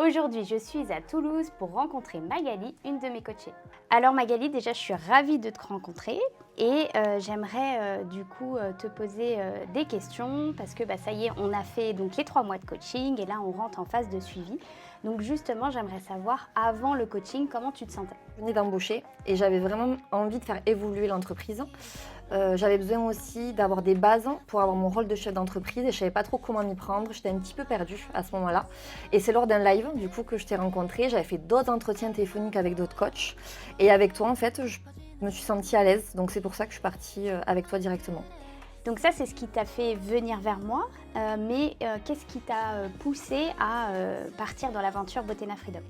Aujourd'hui, je suis à Toulouse pour rencontrer Magali, une de mes coachées. Alors Magali, déjà je suis ravie de te rencontrer et j'aimerais du coup te poser des questions parce que ça y est, on a fait donc les 3 mois de coaching et là on rentre en phase de suivi. Donc justement, j'aimerais savoir avant le coaching, comment tu te sentais? Je venais d'embaucher et j'avais vraiment envie de faire évoluer l'entreprise. J'avais besoin aussi d'avoir des bases pour avoir mon rôle de chef d'entreprise et je ne savais pas trop comment m'y prendre. J'étais un petit peu perdue à ce moment-là. Et c'est lors d'un live du coup que je t'ai rencontré. J'avais fait d'autres entretiens téléphoniques avec d'autres coachs. Et avec toi, en fait, je me suis sentie à l'aise. Donc c'est pour ça que je suis partie avec toi directement. Donc ça, c'est ce qui t'a fait venir vers moi, mais qu'est-ce qui t'a poussé à partir dans l'aventure Botena Freedom?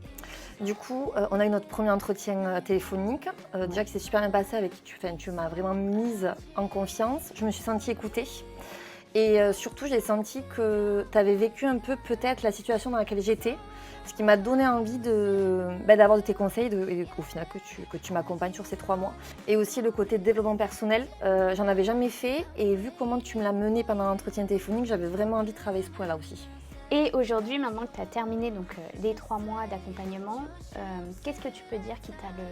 Du coup, on a eu notre premier entretien téléphonique. Déjà que c'est super bien passé avec qui tu m'as vraiment mise en confiance. Je me suis sentie écoutée. Et surtout, j'ai senti que tu avais vécu un peu peut-être la situation dans laquelle j'étais, ce qui m'a donné envie d'avoir de tes conseils et au final que tu m'accompagnes sur ces 3 mois. Et aussi le côté développement personnel, j'en avais jamais fait et vu comment tu me l'as mené pendant l'entretien téléphonique, j'avais vraiment envie de travailler ce point-là aussi. Et aujourd'hui, maintenant que tu as terminé les 3 mois d'accompagnement, qu'est-ce que tu peux dire qui t'a le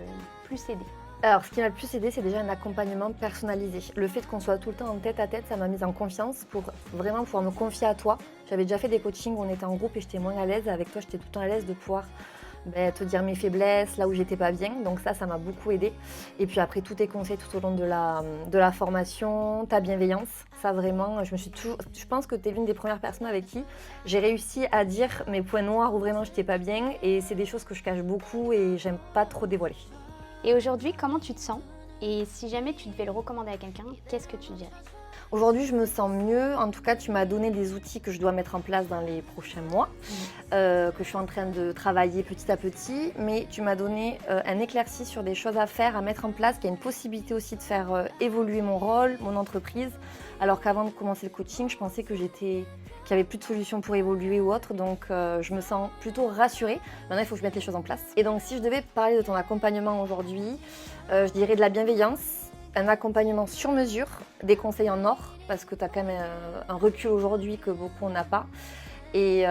plus aidé? Alors, ce qui m'a le plus aidé, c'est déjà un accompagnement personnalisé. Le fait qu'on soit tout le temps en tête à tête, ça m'a mise en confiance pour vraiment pouvoir me confier à toi. J'avais déjà fait des coachings où on était en groupe et j'étais moins à l'aise. Avec toi, j'étais tout le temps à l'aise de pouvoir te dire mes faiblesses, là où j'étais pas bien. Donc ça m'a beaucoup aidé. Et puis après, tous tes conseils tout au long de la formation, ta bienveillance, ça vraiment, je pense que tu es l'une des premières personnes avec qui j'ai réussi à dire mes points noirs où vraiment j'étais pas bien. Et c'est des choses que je cache beaucoup et j'aime pas trop dévoiler. Et aujourd'hui, comment tu te sens? Et si jamais tu devais le recommander à quelqu'un, qu'est-ce que tu dirais? Aujourd'hui, je me sens mieux. En tout cas, tu m'as donné des outils que je dois mettre en place dans les prochains mois, que je suis en train de travailler petit à petit. Mais tu m'as donné un éclairci sur des choses à faire, à mettre en place, qu'il y a une possibilité aussi de faire évoluer mon rôle, mon entreprise. Alors qu'avant de commencer le coaching, je pensais qu'il n'y avait plus de solution pour évoluer ou autre. Donc, je me sens plutôt rassurée. Maintenant, il faut que je mette les choses en place. Et donc, si je devais parler de ton accompagnement aujourd'hui, je dirais de la bienveillance, un accompagnement sur mesure, des conseils en or, parce que tu as quand même un recul aujourd'hui que beaucoup n'a pas. Et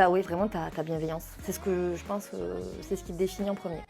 oui, vraiment ta bienveillance. C'est ce que je pense, c'est ce qui te définit en premier.